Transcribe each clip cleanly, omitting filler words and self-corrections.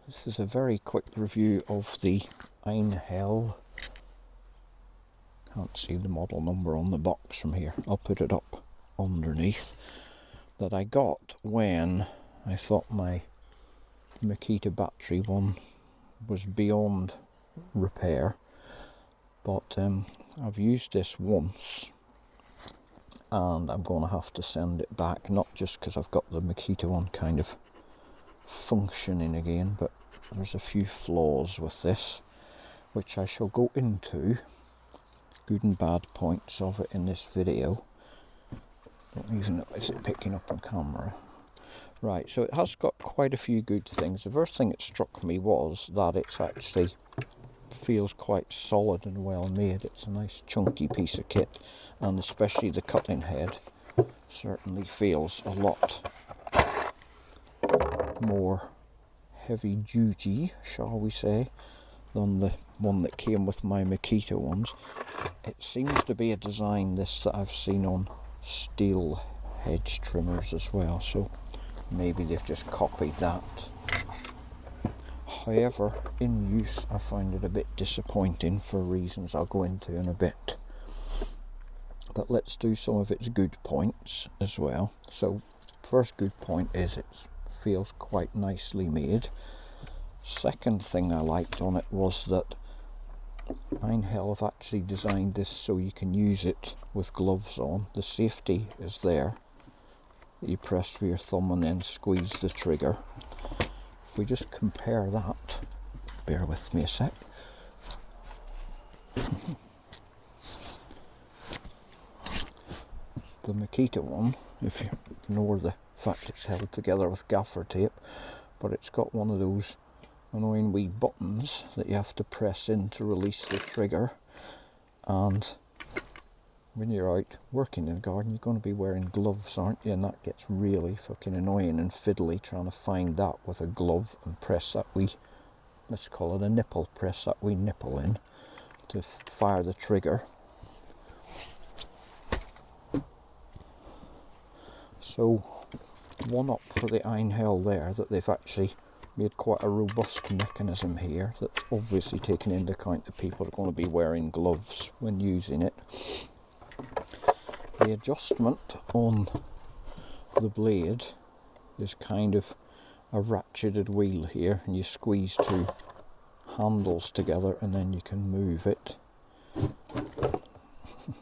This is a very quick review of the Einhell. Can't see the model number on the box from here. I'll put it up underneath. That I got when I thought my Makita battery one was beyond repair. But I've used this once and I'm going to have to send it back, not just because I've got the Makita one kind of functioning again, but there's a few flaws with this which I shall go into, good and bad points of it in this video. Don't even know, is it picking up on camera? Right, so it has got quite a few good things. The first thing that struck me was that it's actually feels quite solid and well made. It's a nice chunky piece of kit, and especially the cutting head certainly feels a lot more heavy duty, shall we say, than the one that came with my Makita ones. It seems to be a design that I've seen on steel hedge trimmers as well, so maybe they've just copied that. However, in use I find it a bit disappointing for reasons I'll go into in a bit. But let's do some of its good points as well. So first good point is it feels quite nicely made. Second thing I liked on it was that Einhell have actually designed this so you can use it with gloves on. The safety is there. You press with your thumb and then squeeze the trigger. If we just compare that, bear with me a sec. The Makita one, if you ignore the fact it's held together with gaffer tape, but it's got one of those annoying wee buttons that you have to press in to release the trigger, and when you're out working in the garden you're going to be wearing gloves, aren't you, and that gets really fucking annoying and fiddly trying to find that with a glove and press that wee, let's call it a nipple, press that wee nipple in to fire the trigger. So one up for the Einhell there, that they've actually made quite a robust mechanism here that's obviously taken into account that people are going to be wearing gloves when using it. The adjustment on the blade is kind of a ratcheted wheel here, and you squeeze two handles together and then you can move it,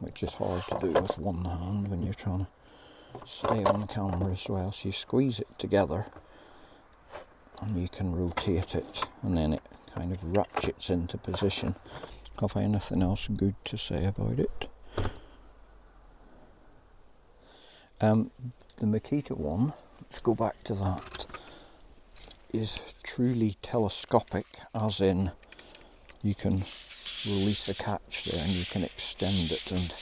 which is hard to do with one hand when you're trying to stay on camera as well. So you squeeze it together and you can rotate it, and then it kind of ratchets into position. Have I anything else good to say about it? The Makita one, let's go back to that, is truly telescopic, as in you can release a catch there and you can extend it and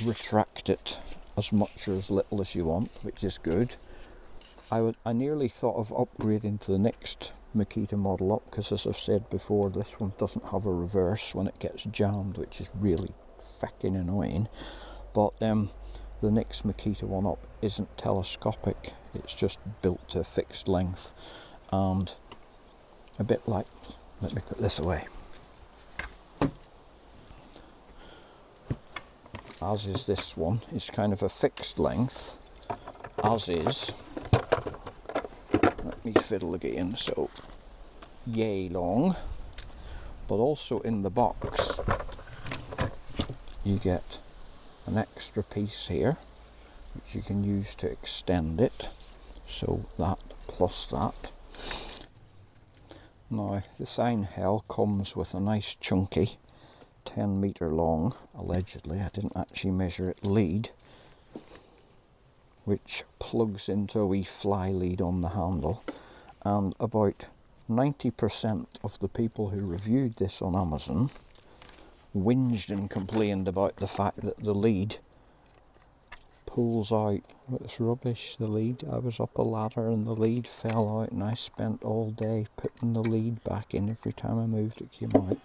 retract it as much or as little as you want, which is good. I nearly thought of upgrading to the next Makita model up, because as I've said before, this one doesn't have a reverse when it gets jammed, which is really fucking annoying. But the next Makita one up isn't telescopic, it's just built to a fixed length, and a bit like, let me put this away, as is this one. It's kind of a fixed length, as is, let me fiddle again, so yay long, but also in the box you get an extra piece here which you can use to extend it, so that plus that. Now this Einhell comes with a nice chunky 10 metre long, allegedly, I didn't actually measure it, lead, which plugs into a wee fly lead on the handle, and about 90% of the people who reviewed this on Amazon whinged and complained about the fact that the lead pulls out. It's rubbish, the lead. I was up a ladder and the lead fell out, and I spent all day putting the lead back in. Every time I moved it came out.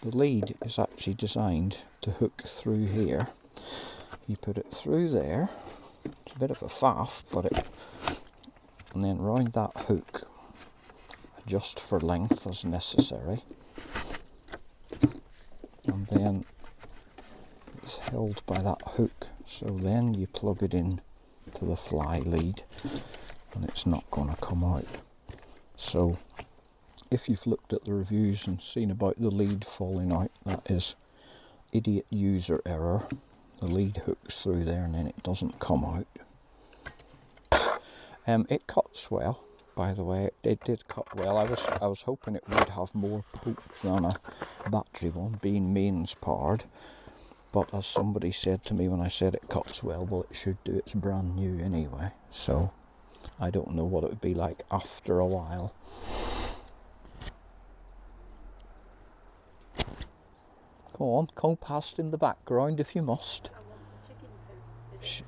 The lead is actually designed to hook through here. You put it through there, it's a bit of a faff, but and then round that hook just for length as necessary, and then it's held by that hook, so then you plug it in to the fly lead and it's not going to come out. So if you've looked at the reviews and seen about the lead falling out, that is idiot user error. The lead hooks through there and then it doesn't come out. It cuts well, by the way. It did cut well. I was hoping it would have more poke than a battery one, being mains powered. But as somebody said to me when I said it cuts well, well, it should do. It's brand new anyway. So I don't know what it would be like after a while. Go on, go past in the background if you must.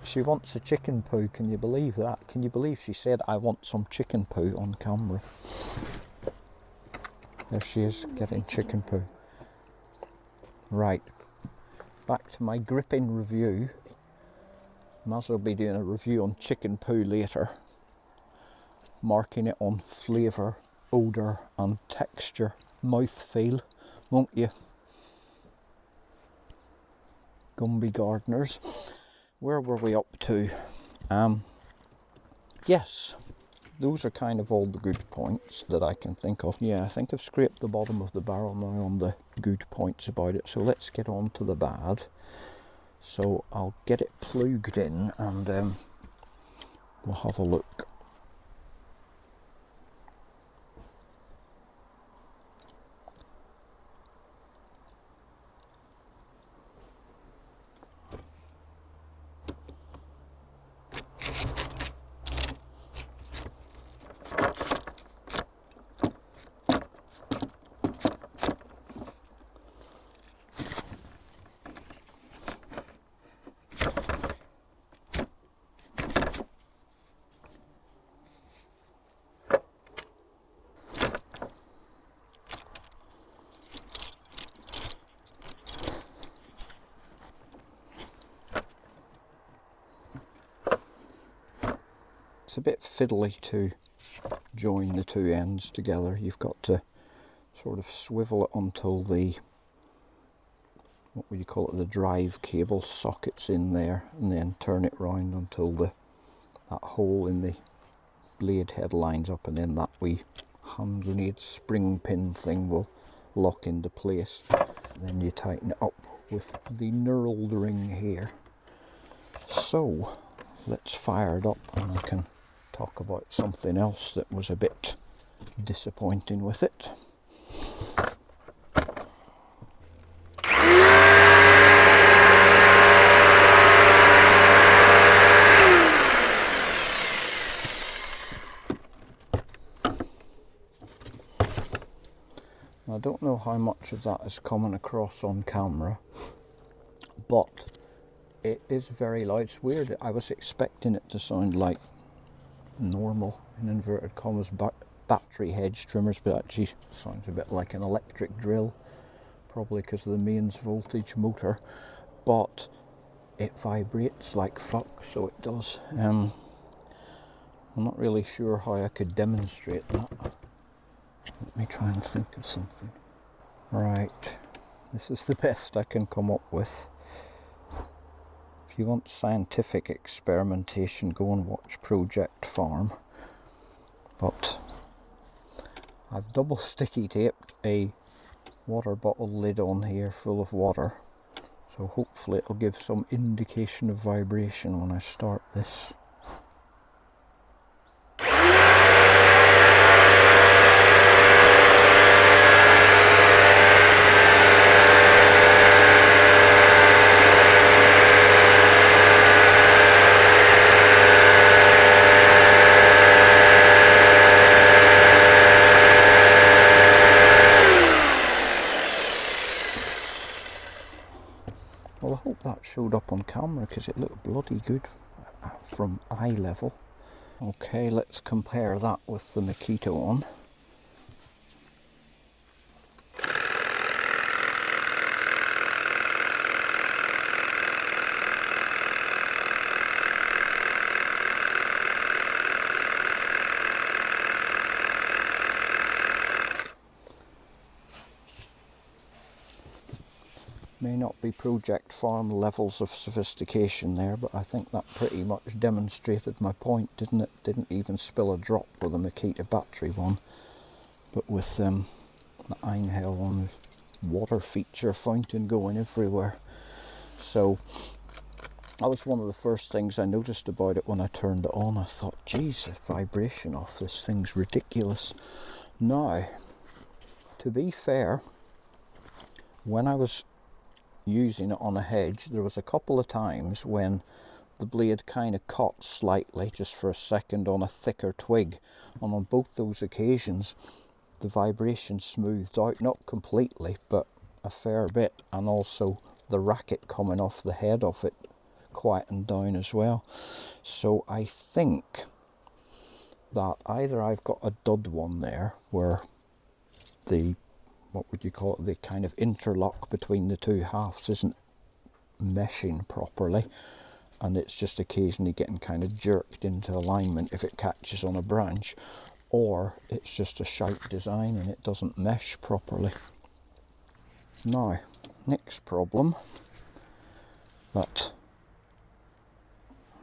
She wants a chicken poo, can you believe that? Can you believe she said, I want some chicken poo on camera? There she is, getting chicken poo. Right, back to my gripping review. Might as well be doing a review on chicken poo later. Marking it on flavour, odour and texture, mouthfeel, won't you? Gumby gardeners. Where were we up to? Yes, those are kind of all the good points that I can think of. Yeah, I think I've scraped the bottom of the barrel now on the good points about it. So let's get on to the bad. So I'll get it plugged in and we'll have a look. It's a bit fiddly to join the two ends together. You've got to sort of swivel it until the, what would you call it, the drive cable sockets in there, and then turn it round until that hole in the blade head lines up, and then that wee hand grenade spring pin thing will lock into place. And then you tighten it up with the knurled ring here. So let's fire it up and I can talk about something else that was a bit disappointing with it. I don't know how much of that is coming across on camera, but it is very loud. It's weird. I was expecting it to sound like normal, in inverted commas, battery hedge trimmers, but actually sounds a bit like an electric drill, probably because of the mains voltage motor, but it vibrates like fuck, so it does. I'm not really sure how I could demonstrate that. Let me try and think of something. Right, this is the best I can come up with. If you want scientific experimentation, go and watch Project Farm. But I've double sticky taped a water bottle lid on here full of water, so hopefully it'll give some indication of vibration when I start this. Well, I hope that showed up on camera because it looked bloody good from eye level. Okay, let's compare that with the Makita one. May not be project farm levels of sophistication there, but I think that pretty much demonstrated my point, didn't it? Didn't even spill a drop with the Makita battery one, but with the Einhell one, water feature fountain going everywhere. So that was one of the first things I noticed about it when I turned it on. I thought, geez, the vibration off this thing's ridiculous. Now, to be fair, when I was using it on a hedge, there was a couple of times when the blade kind of caught slightly just for a second on a thicker twig, and on both those occasions the vibration smoothed out, not completely but a fair bit, and also the racket coming off the head of it quietened down as well. So I think that either I've got a dud one there where the, what would you call it, the kind of interlock between the two halves isn't meshing properly, and it's just occasionally getting kind of jerked into alignment if it catches on a branch, or it's just a shite design and it doesn't mesh properly. Now, next problem that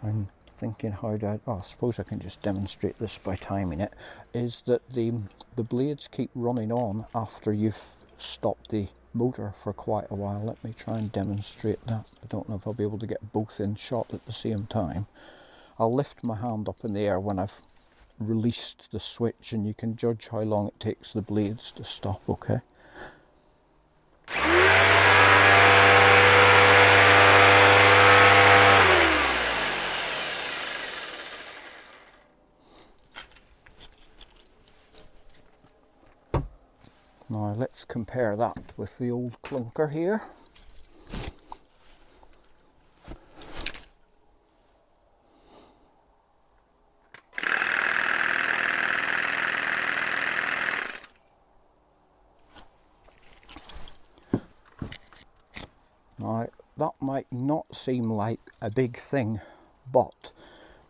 I'm thinking how to, I suppose I can just demonstrate this by timing it, is that the blades keep running on after you've stopped the motor for quite a while. Let me try and demonstrate that. I don't know if I'll be able to get both in shot at the same time. I'll lift my hand up in the air when I've released the switch, and you can judge how long it takes the blades to stop, okay? Now let's compare that with the old clunker here. Now that might not seem like a big thing, but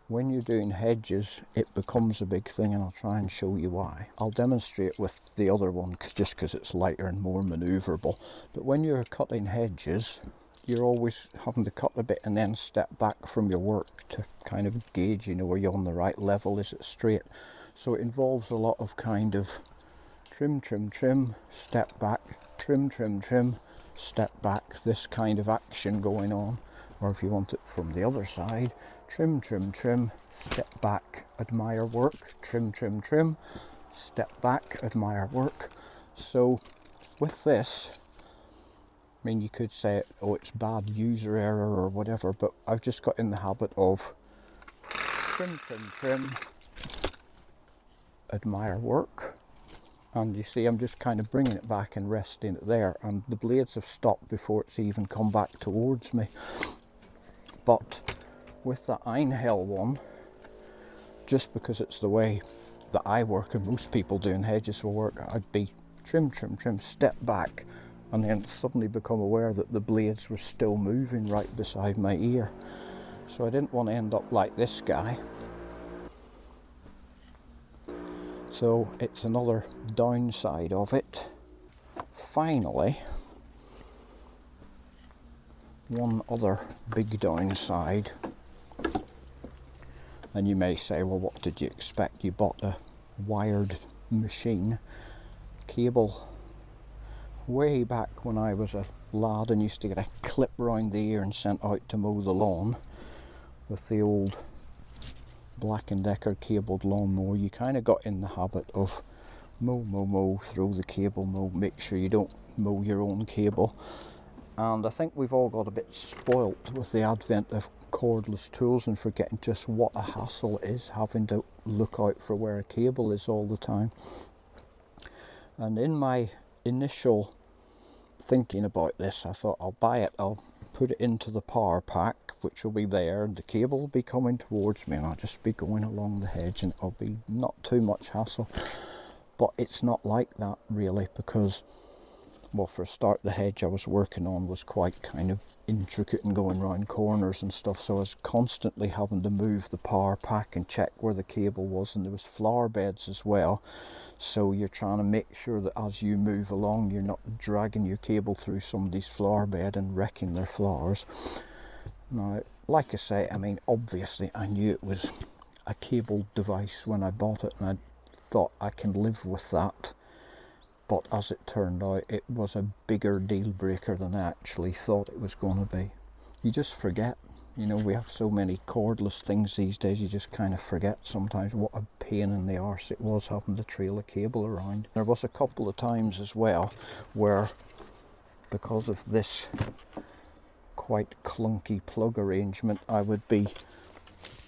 when you're doing hedges it becomes a big thing, and I'll try and show you why. I'll demonstrate with the other one just because it's lighter and more manoeuvrable, but when you're cutting hedges you're always having to cut a bit and then step back from your work to kind of gauge, you know, are you on the right level, is it straight? So it involves a lot of kind of trim, step back, trim, step back, this kind of action going on. Or if you want it from the other side, trim, step back, admire work, trim, step back, admire work. So with this, I mean, you could say, oh, it's bad user error or whatever, but I've just got in the habit of trim, admire work. And you see, I'm just kind of bringing it back and resting it there, and the blades have stopped before it's even come back towards me. But with the Einhell one, just because it's the way that I work and most people doing hedges will work, I'd be trim, step back, and then suddenly become aware that the blades were still moving right beside my ear. So I didn't want to end up like this guy. So it's another downside of it. Finally, one other big downside, and you may say, well, what did you expect? You bought a wired machine. Cable, way back when I was a lad and used to get a clip round the ear and sent out to mow the lawn with the old Black & Decker cabled lawnmower, you kind of got in the habit of mow, throw the cable, make sure you don't mow your own cable. And I think we've all got a bit spoilt with the advent of cordless tools and forgetting just what a hassle it is having to look out for where a cable is all the time. And in my initial thinking about this, I thought I'll buy it, I'll put it into the power pack, which will be there, and the cable will be coming towards me, and I'll just be going along the hedge and it'll be not too much hassle. But it's not like that really, because well, for a start, the hedge I was working on was quite kind of intricate and going round corners and stuff, so I was constantly having to move the power pack and check where the cable was, and there was flower beds as well, so you're trying to make sure that as you move along you're not dragging your cable through somebody's flower bed and wrecking their flowers. Now, like I say, I mean, obviously I knew it was a cable device when I bought it, and I thought I can live with that. But as it turned out, it was a bigger deal breaker than I actually thought it was going to be. You just forget, you know, we have so many cordless things these days, you just kind of forget sometimes what a pain in the arse it was having to trail a cable around. There was a couple of times as well where, because of this quite clunky plug arrangement, I would be,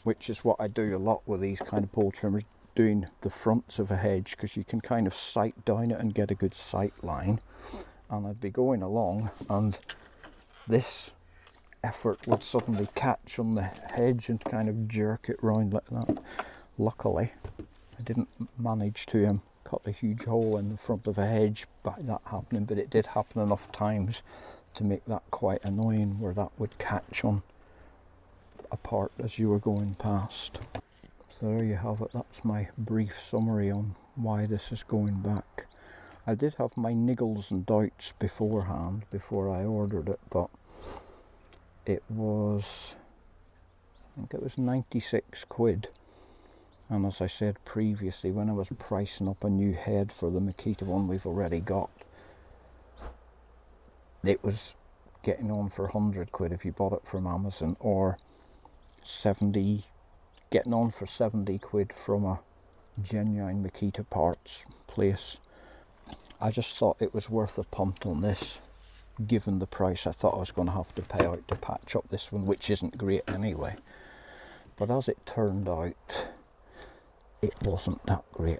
which is what I do a lot with these kind of pole trimmers, doing the fronts of a hedge, because you can kind of sight down it and get a good sight line, and I'd be going along and this effort would suddenly catch on the hedge and kind of jerk it round like that. Luckily I didn't manage to cut a huge hole in the front of a hedge by that happening, but it did happen enough times to make that quite annoying, where that would catch on a part as you were going past. So there you have it, that's my brief summary on why this is going back. I did have my niggles and doubts beforehand, before I ordered it, but it was, I think it was 96 quid. And as I said previously, when I was pricing up a new head for the Makita one we've already got, it was getting on for 100 quid if you bought it from Amazon, or 70, getting on for 70 quid from a genuine Makita parts place. I just thought it was worth a punt on this, given the price I thought I was going to have to pay out to patch up this one, which isn't great anyway. But as it turned out, it wasn't that great.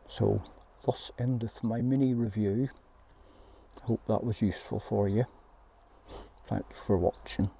So thus endeth my mini review. Hope that was useful for you. Thanks for watching.